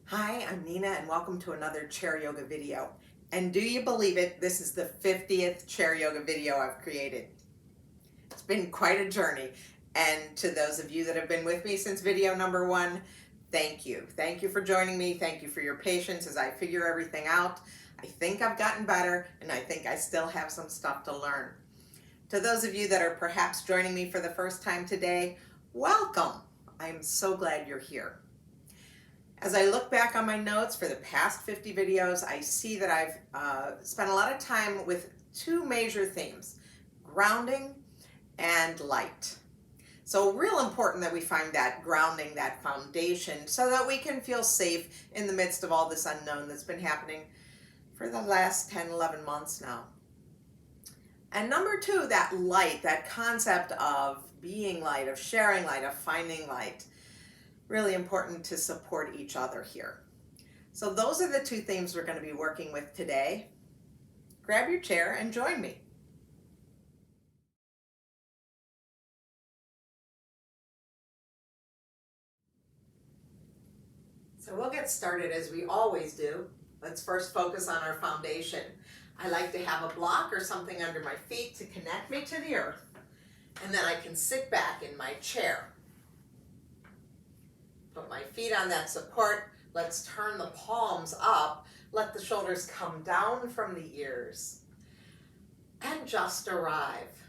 Hi, I'm Nina and welcome to another chair yoga video. And do you believe it? This is the 50th chair yoga video I've created. It's been quite a journey. And to those of you that have been with me since video number 1, thank you. Thank you for joining me. Thank you for your patience as I figure everything out. I think I've gotten better and I think I still have some stuff to learn. To those of you that are perhaps joining me for the first time today, welcome. I'm so glad you're here. As I look back on my notes for the past 50 videos, I see that I've spent a lot of time with two major themes, grounding and light. So real important that we find that grounding, that foundation, so that we can feel safe in the midst of all this unknown that's been happening for the last 10, 11 months now. And number two, that light, that concept of being light, of sharing light, of finding light. Really important to support each other here. So those are the two themes we're going to be working with today. Grab your chair and join me. So we'll get started as we always do. Let's first focus on our foundation. I like to have a block or something under my feet to connect me to the earth, and then I can sit back in my chair. Put my feet on that support. Let's turn the palms up. Let the shoulders come down from the ears. And just arrive.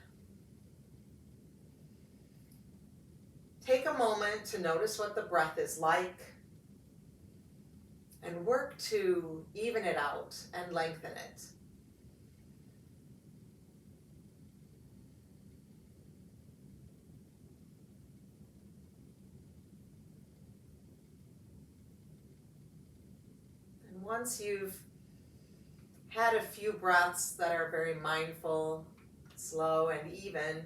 Take a moment to notice what the breath is like and work to even it out and lengthen it. Once you've had a few breaths that are very mindful, slow, and even,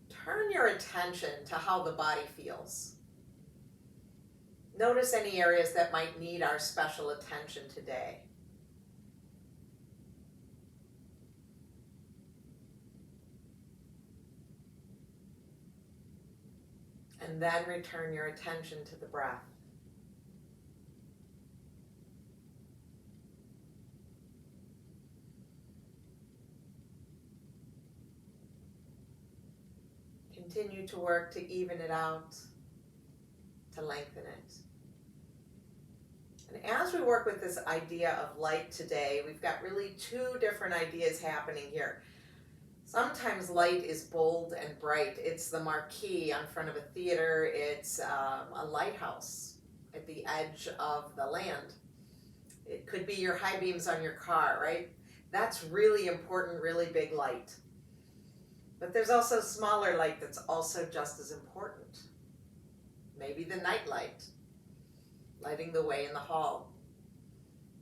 turn your attention to how the body feels. Notice any areas that might need our special attention today. And then return your attention to the breath. Continue to work to even it out, to lengthen it. And as we work with this idea of light today, we've got really two different ideas happening here. Sometimes light is bold and bright. It's the marquee on front of a theater. It's a lighthouse at the edge of the land. It could be your high beams on your car, right? That's really important, really big light. But there's also smaller light that's also just as important. Maybe the night light, lighting the way in the hall.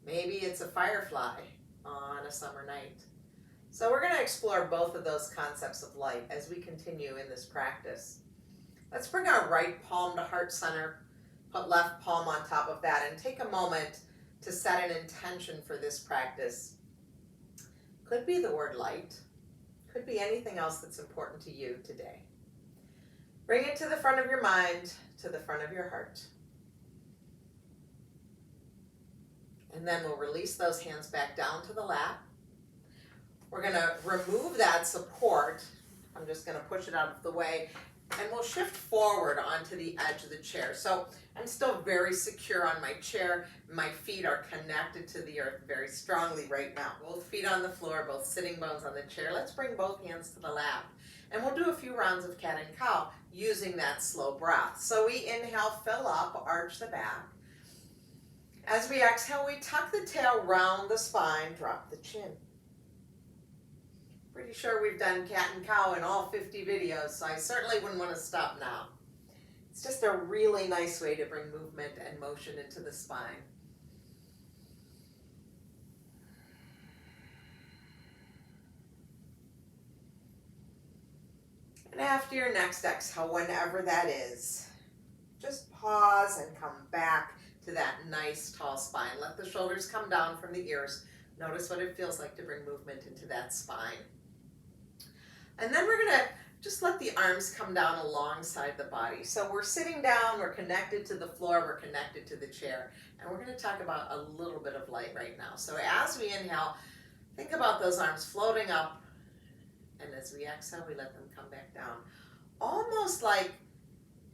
Maybe it's a firefly on a summer night. So we're going to explore both of those concepts of light as we continue in this practice. Let's bring our right palm to heart center, put left palm on top of that, and take a moment to set an intention for this practice. Could be the word light. Could be anything else that's important to you today. Bring it to the front of your mind, to the front of your heart. And then we'll release those hands back down to the lap. We're going to remove that support. I'm just going to push it out of the way. And we'll shift forward onto the edge of the chair. So I'm still very secure on my chair. My feet are connected to the earth very strongly right now. Both feet on the floor, both sitting bones on the chair. Let's bring both hands to the lap. And we'll do a few rounds of cat and cow using that slow breath. So we inhale, fill up, arch the back. As we exhale, we tuck the tail round the spine, drop the chin. Pretty sure we've done cat and cow in all 50 videos, so I certainly wouldn't want to stop now. It's just a really nice way to bring movement and motion into the spine. And after your next exhale, whenever that is, just pause and come back to that nice tall spine. Let the shoulders come down from the ears. Notice what it feels like to bring movement into that spine. And then we're going to just let the arms come down alongside the body. So we're sitting down, we're connected to the floor, we're connected to the chair. And we're going to talk about a little bit of light right now. So as we inhale, think about those arms floating up. And as we exhale, we let them come back down. Almost like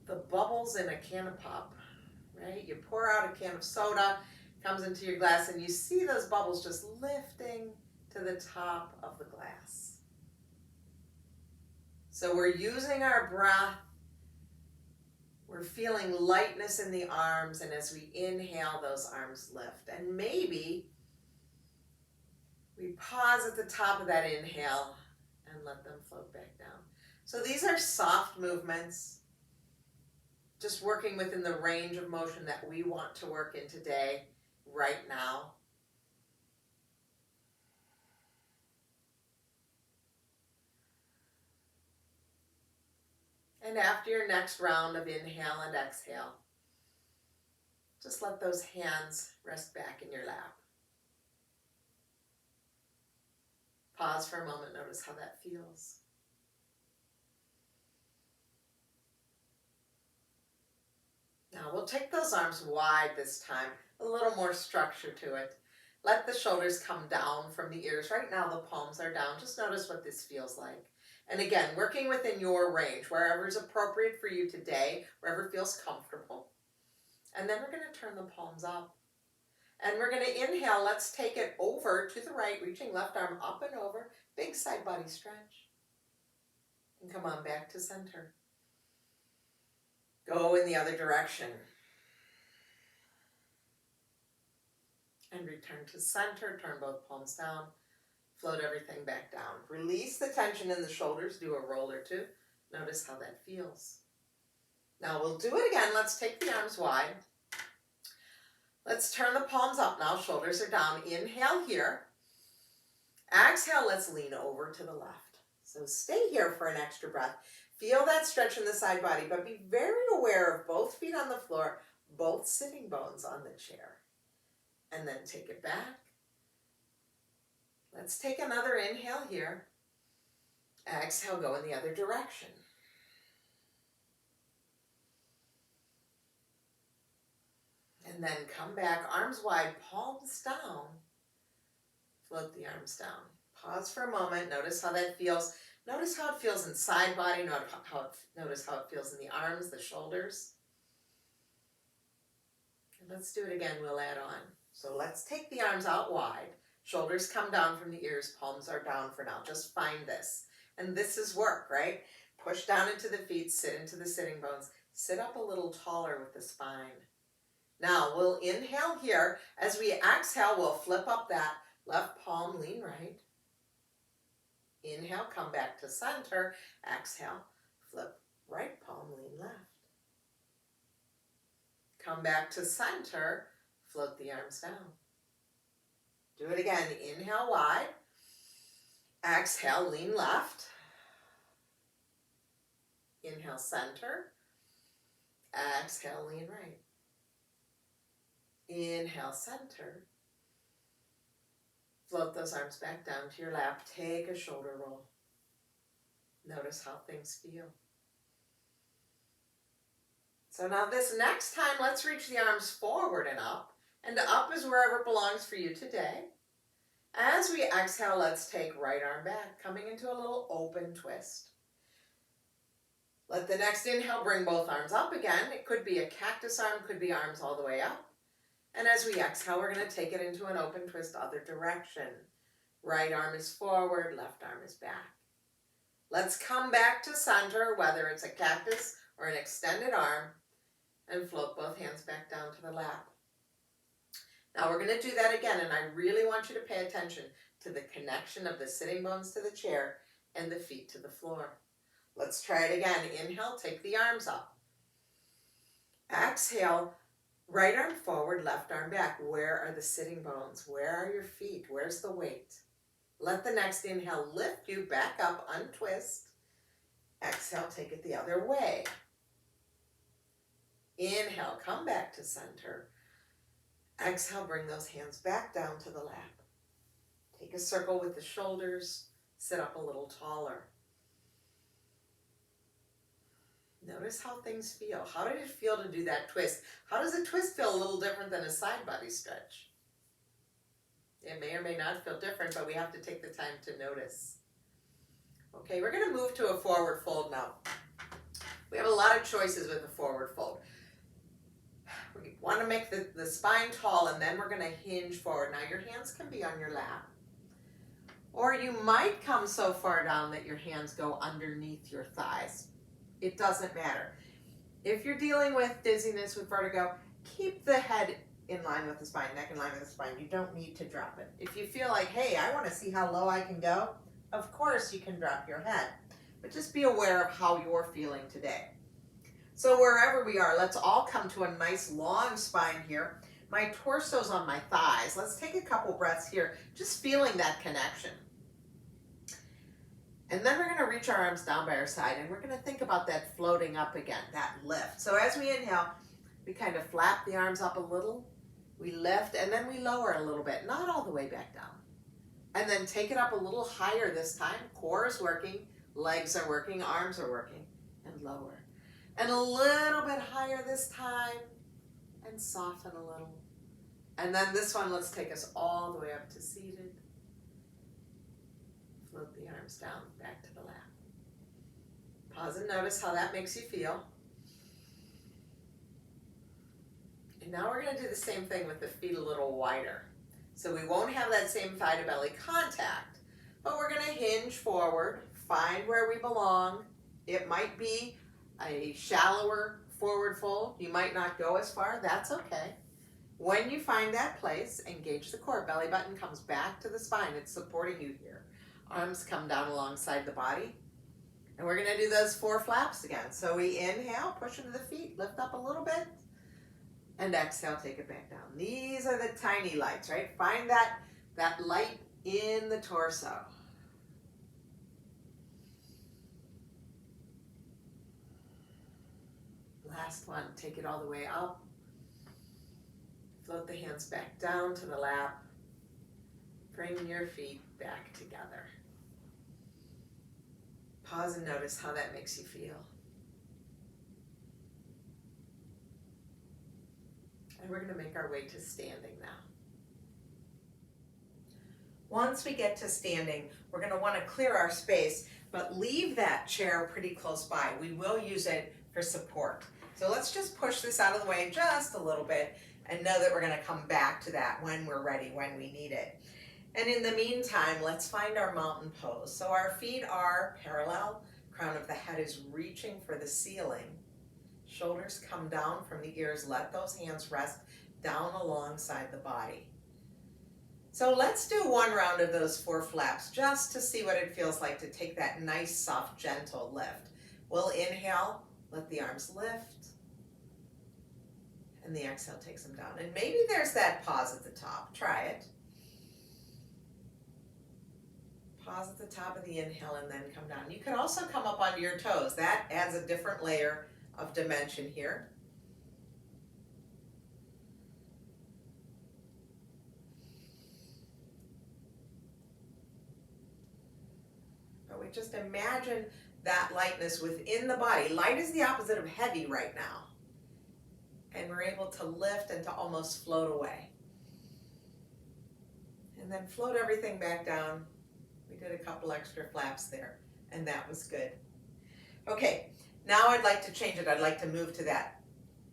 the bubbles in a can of pop, right? You pour out a can of soda, comes into your glass, and you see those bubbles just lifting to the top of the glass. So we're using our breath. We're feeling lightness in the arms, and as we inhale, those arms lift. And maybe we pause at the top of that inhale and let them float back down. So these are soft movements, just working within the range of motion that we want to work in today, right now. And after your next round of inhale and exhale, just let those hands rest back in your lap. Pause for a moment, notice how that feels. Now we'll take those arms wide this time, a little more structure to it. Let the shoulders come down from the ears. Right now the palms are down. Just notice what this feels like. And again, working within your range, wherever is appropriate for you today, wherever feels comfortable. And then we're going to turn the palms up. And we're going to inhale. Let's take it over to the right, reaching left arm up and over. Big side body stretch. And come on back to center. Go in the other direction. And return to center. Turn both palms down. Float everything back down. Release the tension in the shoulders. Do a roll or two. Notice how that feels. Now we'll do it again. Let's take the arms wide. Let's turn the palms up now. Shoulders are down. Inhale here. Exhale, let's lean over to the left. So stay here for an extra breath. Feel that stretch in the side body, but be very aware of both feet on the floor, both sitting bones on the chair. And then take it back. Let's take another inhale here. Exhale, go in the other direction. And then come back, arms wide, palms down. Float the arms down. Pause for a moment. Notice how that feels. Notice how it feels in side body. Notice how it feels in the arms, the shoulders. And let's do it again. We'll add on. So let's take the arms out wide. Shoulders come down from the ears. Palms are down for now. Just find this. And this is work, right? Push down into the feet. Sit into the sitting bones. Sit up a little taller with the spine. Now we'll inhale here. As we exhale, we'll flip up that left palm, lean right. Inhale, come back to center. Exhale, flip right palm, lean left. Come back to center, float the arms down. Do it again. Inhale wide. Exhale, lean left. Inhale, center. Exhale, lean right. Inhale, center. Float those arms back down to your lap. Take a shoulder roll. Notice how things feel. So now this next time, let's reach the arms forward and up. And up is wherever it belongs for you today. As we exhale, let's take right arm back, coming into a little open twist. Let the next inhale bring both arms up again. It could be a cactus arm, could be arms all the way up. And as we exhale, we're going to take it into an open twist, other direction. Right arm is forward, left arm is back. Let's come back to center, whether it's a cactus or an extended arm, and float both hands back down to the lap. Now we're going to do that again, and I really want you to pay attention to the connection of the sitting bones to the chair and the feet to the floor. Let's try it again. Inhale, take the arms up. Exhale, right arm forward, left arm back. Where are the sitting bones? Where are your feet? Where's the weight? Let the next inhale lift you back up, untwist. Exhale, take it the other way. Inhale, come back to center. Exhale, bring those hands back down to the lap. Take a circle with the shoulders. Sit up a little taller. Notice how things feel. How did it feel to do that twist? How does a twist feel a little different than a side body stretch? It may or may not feel different, but we have to take the time to notice. Okay, we're going to move to a forward fold now. We have a lot of choices with the forward fold. We want to make the spine tall, and then we're going to hinge forward. Now your hands can be on your lap, or you might come so far down that your hands go underneath your thighs. It doesn't matter. If you're dealing with dizziness, with vertigo, keep the head in line with the spine, neck in line with the spine. You don't need to drop it. If you feel like, hey, I want to see how low I can go, of course you can drop your head, but just be aware of how you're feeling today. So wherever we are, let's all come to a nice long spine here. My torso's on my thighs. Let's take a couple breaths here, just feeling that connection. And then we're going to reach our arms down by our side, and we're going to think about that floating up again, that lift. So as we inhale, we kind of flap the arms up a little, we lift, and then we lower a little bit, not all the way back down. And then take it up a little higher this time. Core is working, legs are working, arms are working, and lower. And a little bit higher this time, and soften a little. And then this one, let's take us all the way up to seated. Float the arms down, back to the lap. Pause and notice how that makes you feel. And now we're going to do the same thing with the feet a little wider. So we won't have that same thigh to belly contact, but we're going to hinge forward, find where we belong. It might be a shallower forward fold. You might not go as far. That's okay. When you find that place, engage the core. Belly button comes back to the spine. It's supporting you here. Arms come down alongside the body. And we're going to do those 4 flaps again. So we inhale, push into the feet, lift up a little bit, and exhale, take it back down. These are the tiny lights, right? Find that light in the torso. Last one, take it all the way up. Float the hands back down to the lap. Bring your feet back together. Pause and notice how that makes you feel. And we're going to make our way to standing now. Once we get to standing, we're going to want to clear our space, but leave that chair pretty close by. We will use it for support. So let's just push this out of the way just a little bit and know that we're going to come back to that when we're ready, when we need it. And in the meantime, let's find our mountain pose. So our feet are parallel, crown of the head is reaching for the ceiling. Shoulders come down from the ears. Let those hands rest down alongside the body. So let's do one round of those 4 flaps just to see what it feels like to take that nice, soft, gentle lift. We'll inhale, let the arms lift, and the exhale takes them down. And maybe there's that pause at the top. Try it. Pause at the top of the inhale and then come down. You can also come up onto your toes. That adds a different layer of dimension here. But we just imagine that lightness within the body. Light is the opposite of heavy right now. And we're able to lift and to almost float away. And then float everything back down. We did a couple extra flaps there, and that was good. Okay, now I'd like to change it. I'd like to move to that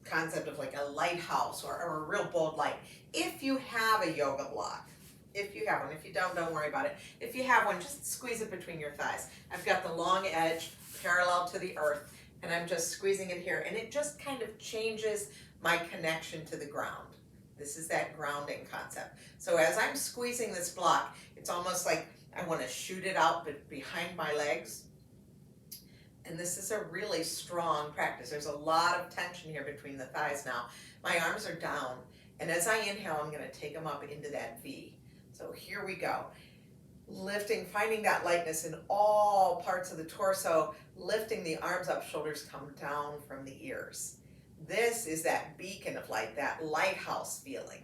concept of like a lighthouse or a real bold light. If you have a yoga block, if you have one, if you don't worry about it. If you have one, just squeeze it between your thighs. I've got the long edge parallel to the earth, and I'm just squeezing it here, and it just kind of changes my connection to the ground. This is that grounding concept. So as I'm squeezing this block, it's almost like I want to shoot it out behind my legs. And this is a really strong practice. There's a lot of tension here between the thighs now. My arms are down, and as I inhale, I'm going to take them up into that V. So here we go. Lifting, finding that lightness in all parts of the torso, lifting the arms up, shoulders come down from the ears. This is that beacon of light, that lighthouse feeling.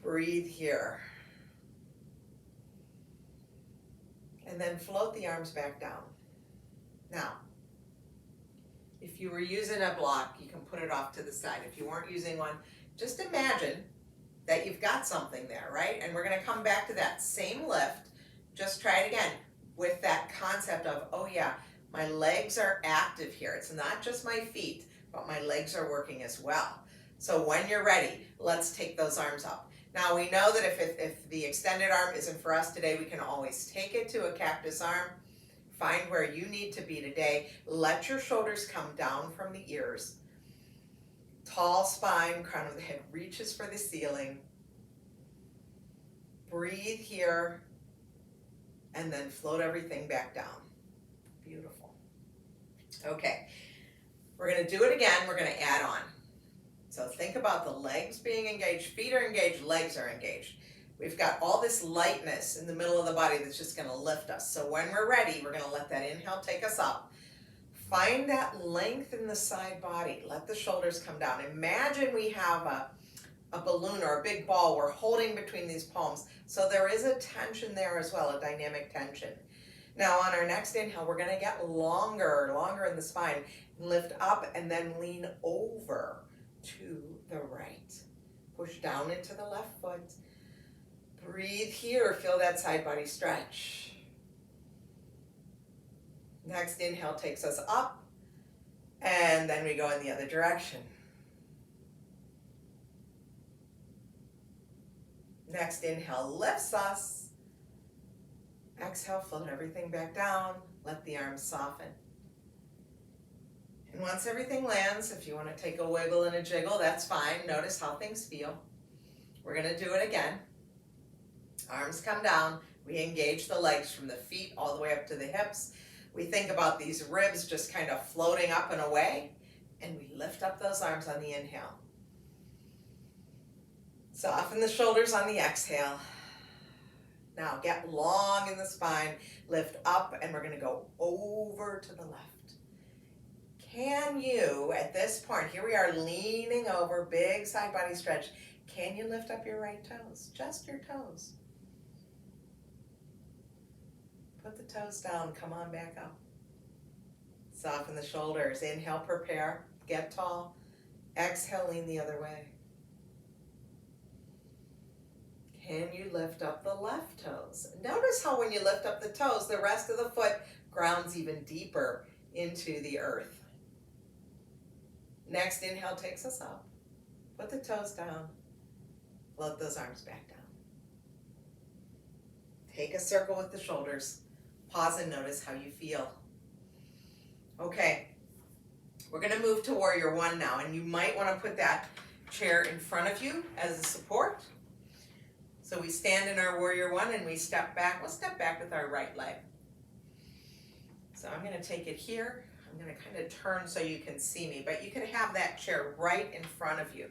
Breathe here. And then float the arms back down. Now, If you were using a block, you can put it off to the side. If you weren't using one, just imagine that you've got something there, right? And we're gonna come back to that same lift. Just try it again with that concept of, oh yeah, my legs are active here. It's not just my feet, but my legs are working as well. So when you're ready, let's take those arms up. Now we know that if the extended arm isn't for us today, we can always take it to a cactus arm. Find where you need to be today. Let your shoulders come down from the ears. Tall spine, crown of the head reaches for the ceiling. Breathe here, and then float everything back down. Beautiful. Okay, we're gonna do it again. We're gonna add on. So think about the legs being engaged, feet are engaged, legs are engaged. We've got all this lightness in the middle of the body that's just gonna lift us. So when we're ready, we're gonna let that inhale take us up. Find that length in the side body. Let the shoulders come down. Imagine we have a balloon or a big ball we're holding between these palms. So there is a tension there as well, a dynamic tension. Now on our next inhale, we're gonna get longer in the spine. Lift up and then lean over to the right. Push down into the left foot. Breathe here, feel that side body stretch. Next inhale takes us up, and then we go in the other direction. Next inhale lifts us. Exhale, float everything back down. Let the arms soften. And once everything lands, if you want to take a wiggle and a jiggle, that's fine. Notice how things feel. We're going to do it again. Arms come down. We engage the legs from the feet all the way up to the hips. We think about these ribs just kind of floating up and away, and we lift up those arms on the inhale. Soften the shoulders on the exhale. Now get long in the spine, lift up, and we're going to go over to the left. Can you, at this point, here we are leaning over, big side body stretch. Can you lift up your right toes? Just your toes. Put the toes down, come on back up. Soften the shoulders. Inhale, prepare, get tall. Exhale, lean the other way. Can you lift up the left toes? Notice how when you lift up the toes, the rest of the foot grounds even deeper into the earth. Next inhale takes us up. Put the toes down. Float those arms back down. Take a circle with the shoulders. Pause and notice how you feel. Okay, we're going to move to Warrior One now, and you might want to put that chair in front of you as a support. So we stand in our Warrior One and we step back. We'll step back with our right leg. So I'm going to take it here. I'm going to kind of turn so you can see me, but you can have that chair right in front of you.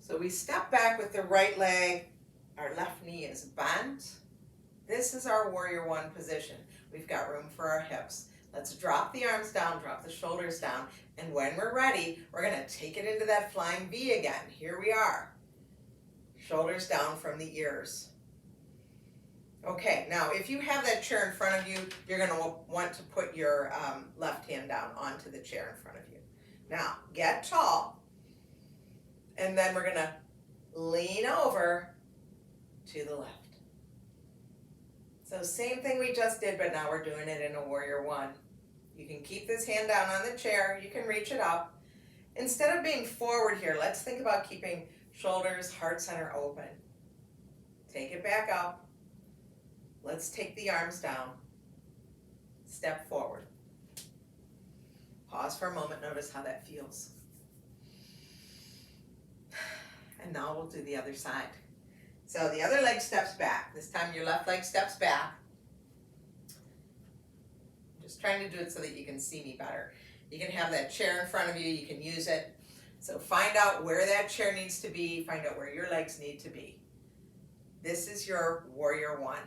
So we step back with the right leg. Our left knee is bent. This is our Warrior One position. We've got room for our hips. Let's drop the arms down, drop the shoulders down, and when we're ready, we're going to take it into that flying V again. Here we are. Shoulders down from the ears. Okay, now if you have that chair in front of you, you're going to want to put your left hand down onto the chair in front of you. Now, get tall, and then we're going to lean over to the left. So same thing we just did, but now we're doing it in a Warrior One. You can keep this hand down on the chair. You can reach it up. Instead of being forward here, let's think about keeping shoulders, heart center open. Take it back up. Let's take the arms down. Step forward. Pause for a moment. Notice how that feels. And now we'll do the other side. So the other leg steps back. This time your left leg steps back. I'm just trying to do it so that you can see me better. You can have that chair in front of you. You can use it. So find out where that chair needs to be. Find out where your legs need to be. This is your Warrior One.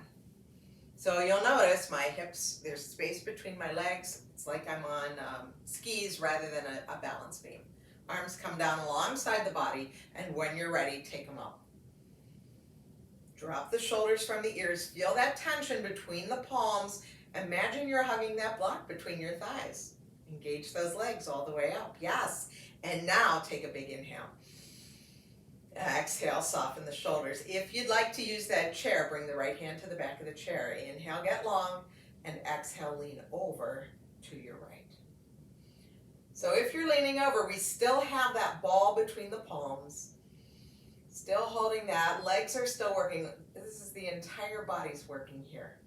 So you'll notice my hips, there's space between my legs. It's like I'm on skis rather than a balance beam. Arms come down alongside the body, and when you're ready, take them up. Drop the shoulders from the ears. Feel that tension between the palms. Imagine you're hugging that block between your thighs. Engage those legs all the way up. Yes. And now take a big inhale. Exhale, soften the shoulders. If you'd like to use that chair, bring the right hand to the back of the chair. Inhale, get long, and exhale, lean over to your right. So if you're leaning over, we still have that ball between the palms. Still holding that. Legs are still working. This is the entire body's working here.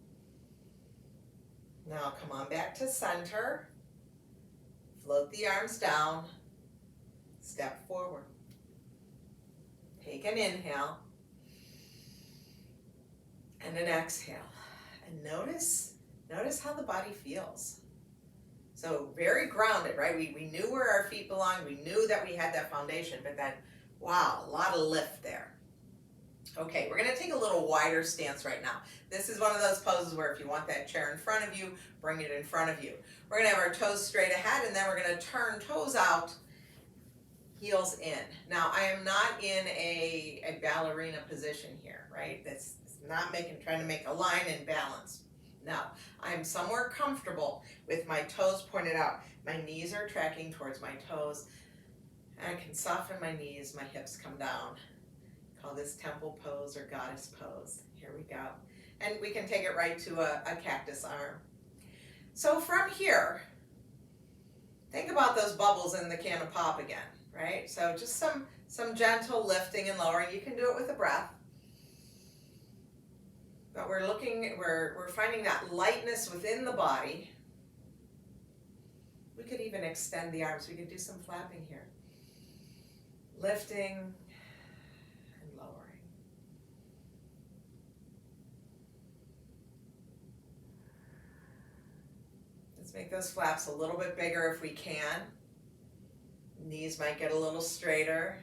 Now come on back to center. Float the arms down. Step forward. Take an inhale and an exhale. And notice how the body feels. So very grounded, right? We knew where our feet belonged. We knew that we had that foundation, but then, wow, a lot of lift there. Okay, we're gonna take a little wider stance right now. This is one of those poses where if you want that chair in front of you, bring it in front of you. We're gonna have our toes straight ahead, and then we're gonna turn toes out, heels in. Now, I am not in a ballerina position here, right? That's not trying to make a line and balance. No, I am somewhere comfortable with my toes pointed out. My knees are tracking towards my toes. I can soften my knees, my hips come down. Call this temple pose or goddess pose. Here we go. And we can take it right to a cactus arm. So from here, think about those bubbles in the can of pop again, right? So just some gentle lifting and lowering. You can do it with a breath. But we're finding that lightness within the body. We could even extend the arms. We could do some flapping here. Lifting and lowering. Let's make those flaps a little bit bigger if we can. Knees might get a little straighter.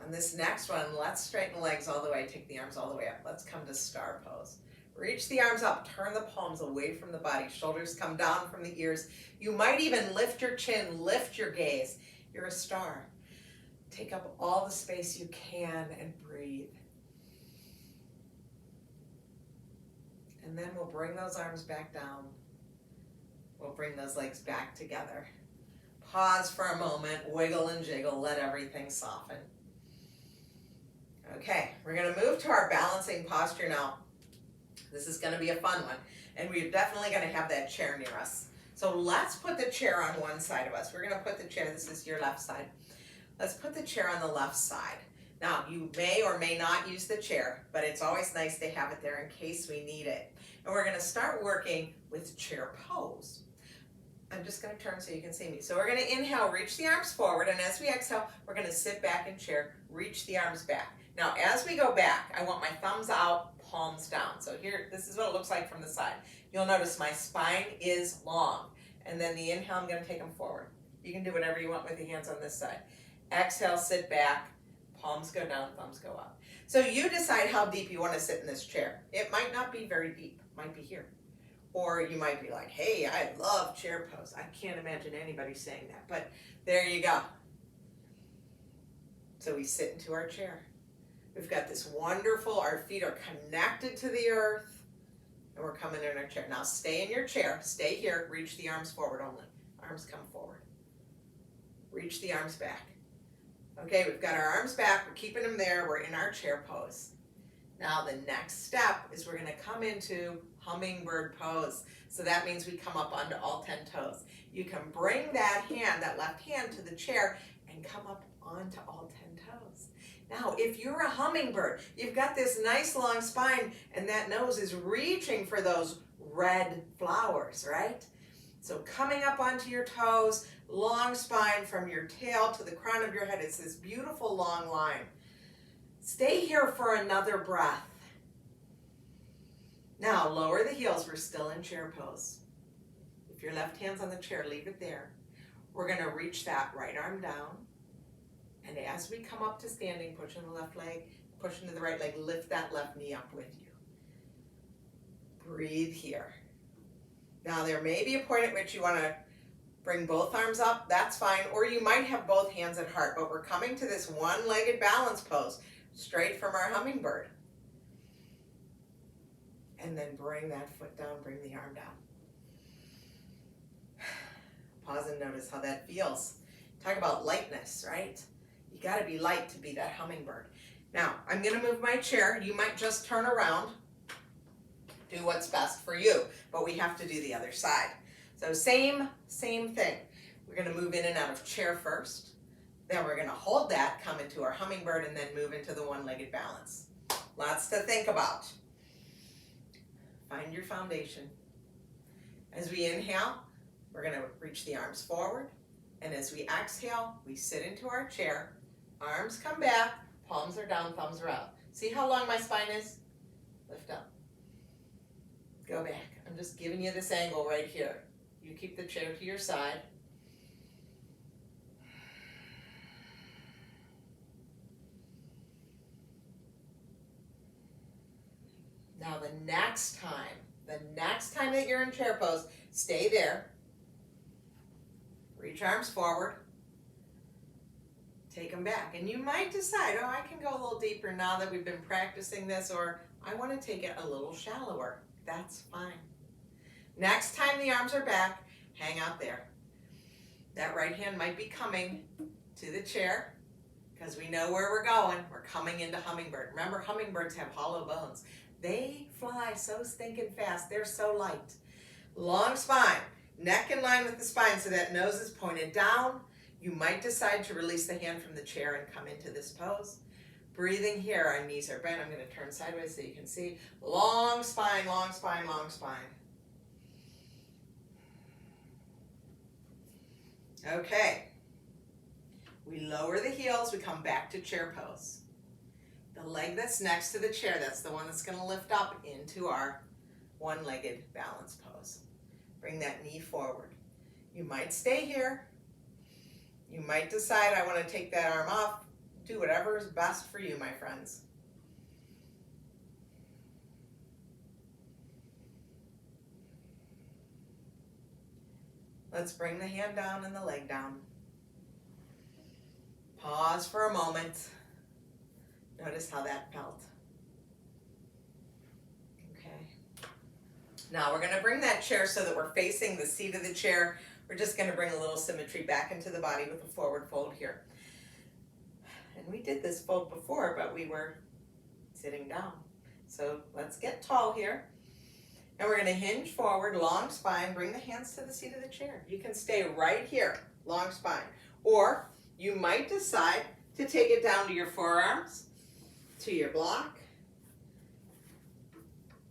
On this next one, let's straighten the legs all the way, take the arms all the way up. Let's come to star pose. Reach the arms up, turn the palms away from the body, shoulders come down from the ears. You might even lift your chin, lift your gaze. You're a star. Take up all the space you can and breathe. And then we'll bring those arms back down. We'll bring those legs back together. Pause for a moment, wiggle and jiggle, let everything soften. Okay, we're gonna move to our balancing posture now. This is gonna be a fun one, and we're definitely gonna have that chair near us. So let's put the chair on one side of us. We're gonna put the chair, this is your left side. Let's put the chair on the left side. Now, you may or may not use the chair, but it's always nice to have it there in case we need it. And we're gonna start working with chair pose. I'm just gonna turn so you can see me. So we're gonna inhale, reach the arms forward, and as we exhale, we're gonna sit back in chair, reach the arms back. Now, as we go back, I want my thumbs out, palms down. So here, this is what it looks like from the side. You'll notice my spine is long. And then the inhale, I'm gonna take them forward. You can do whatever you want with the hands on this side. Exhale, sit back, palms go down, thumbs go up. So you decide how deep you wanna sit in this chair. It might not be very deep, it might be here. Or you might be like, hey, I love chair pose. I can't imagine anybody saying that, but there you go. So we sit into our chair. We've got this wonderful, our feet are connected to the earth, and we're coming in our chair. Now stay in your chair, stay here, reach the arms forward only. Arms come forward. Reach the arms back. Okay, we've got our arms back, we're keeping them there, we're in our chair pose. Now the next step is we're gonna come into hummingbird pose. So that means we come up onto all 10 toes. You can bring that hand, that left hand to the chair and come up onto all 10 toes. Now, if you're a hummingbird, you've got this nice long spine and that nose is reaching for those red flowers, right? So coming up onto your toes, long spine from your tail to the crown of your head. It's this beautiful long line. Stay here for another breath. Now, lower the heels. We're still in chair pose. If your left hand's on the chair, leave it there. We're gonna reach that right arm down. And as we come up to standing, push in the left leg, push into the right leg, lift that left knee up with you. Breathe here. Now there may be a point at which you wanna bring both arms up, that's fine, or you might have both hands at heart, but we're coming to this one-legged balance pose, straight from our hummingbird. And then bring that foot down, bring the arm down. Pause and notice how that feels. Talk about lightness, right? You got to be light to be that hummingbird. Now, I'm going to move my chair. You might just turn around. Do what's best for you, but we have to do the other side. So same thing. We're going to move in and out of chair first. Then we're going to hold that, come into our hummingbird, and then move into the one-legged balance. Lots to think about. Find your foundation. As we inhale, we're going to reach the arms forward. And as we exhale, we sit into our chair. Arms come back, palms are down, thumbs are out. See how long my spine is? Lift up. Go back. I'm just giving you this angle right here. You keep the chair to your side. Now the next time that you're in chair pose, stay there. Reach arms forward. Take them back. And you might decide, oh, I can go a little deeper now that we've been practicing this, or I want to take it a little shallower. That's fine. Next time the arms are back, hang out there. That right hand might be coming to the chair because we know where we're going. We're coming into hummingbird. Remember, hummingbirds have hollow bones. They fly so stinking fast. They're so light. Long spine, neck in line with the spine so that nose is pointed down. You might decide to release the hand from the chair and come into this pose. Breathing here, our knees are bent. I'm going to turn sideways so you can see. Long spine, long spine, long spine. Okay. We lower the heels, we come back to chair pose. The leg that's next to the chair, that's the one that's going to lift up into our one-legged balance pose. Bring that knee forward. You might stay here. You might decide, I want to take that arm off. Do whatever is best for you, my friends. Let's bring the hand down and the leg down. Pause for a moment. Notice how that felt. Okay. Now we're going to bring that chair so that we're facing the seat of the chair. We're just going to bring a little symmetry back into the body with a forward fold here. And we did this fold before, but we were sitting down. So let's get tall here. And we're going to hinge forward, long spine, bring the hands to the seat of the chair. You can stay right here, long spine. Or you might decide to take it down to your forearms, to your block.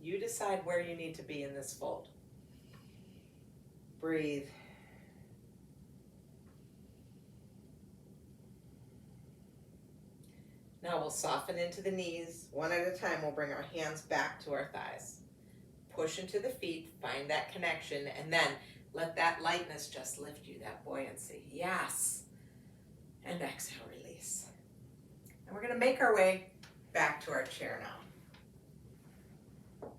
You decide where you need to be in this fold. Breathe. Now we'll soften into the knees. One at a time, we'll bring our hands back to our thighs. Push into the feet, find that connection, and then let that lightness just lift you, that buoyancy. Yes. And exhale, release. And we're going to make our way back to our chair now.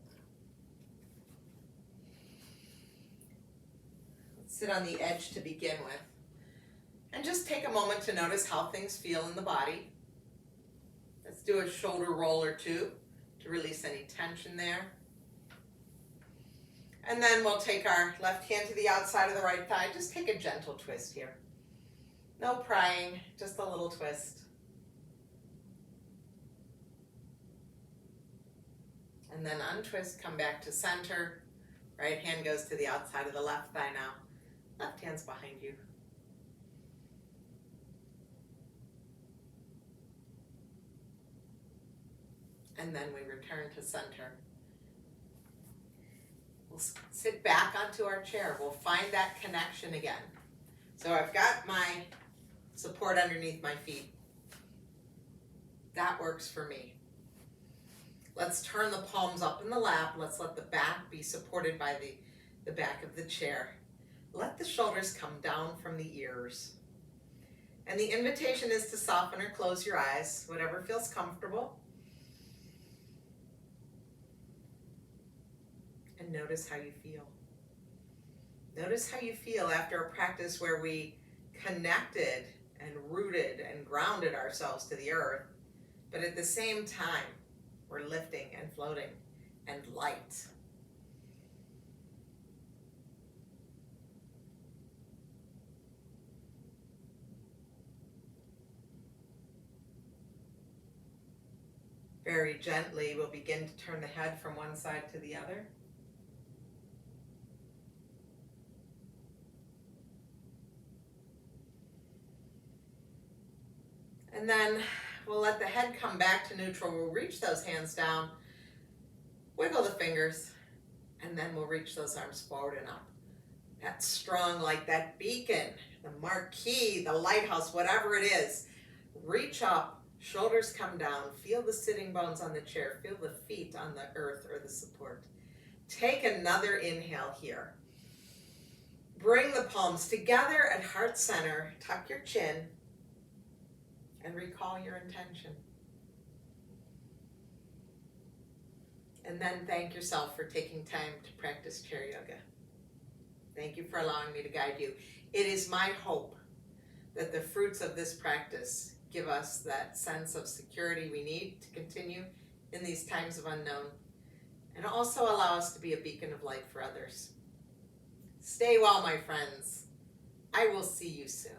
Let's sit on the edge to begin with. And just take a moment to notice how things feel in the body. Let's do a shoulder roll or two to release any tension there. And then we'll take our left hand to the outside of the right thigh. Just take a gentle twist here. No prying, just a little twist. And then untwist, come back to center. Right hand goes to the outside of the left thigh now. Left hand's behind you. And then we return to center. We'll sit back onto our chair. We'll find that connection again. So I've got my support underneath my feet. That works for me. Let's turn the palms up in the lap. Let's let the back be supported by the back of the chair. Let the shoulders come down from the ears. And the invitation is to soften or close your eyes, whatever feels comfortable. And notice how you feel. Notice how you feel after a practice where we connected and rooted and grounded ourselves to the earth, but at the same time, we're lifting and floating and light. Very gently, we'll begin to turn the head from one side to the other. And then we'll let the head come back to neutral. We'll reach those hands down, wiggle the fingers, and then we'll reach those arms forward and up. That's strong, like that beacon, the marquee, the lighthouse, whatever it is. Reach up, shoulders come down, feel the sitting bones on the chair, feel the feet on the earth or the support. Take another inhale here. Bring the palms together at heart center, tuck your chin, and recall your intention. And then thank yourself for taking time to practice chair yoga. Thank you for allowing me to guide you. It is my hope that the fruits of this practice give us that sense of security we need to continue in these times of unknown, and also allow us to be a beacon of light for others. Stay well, my friends. I will see you soon.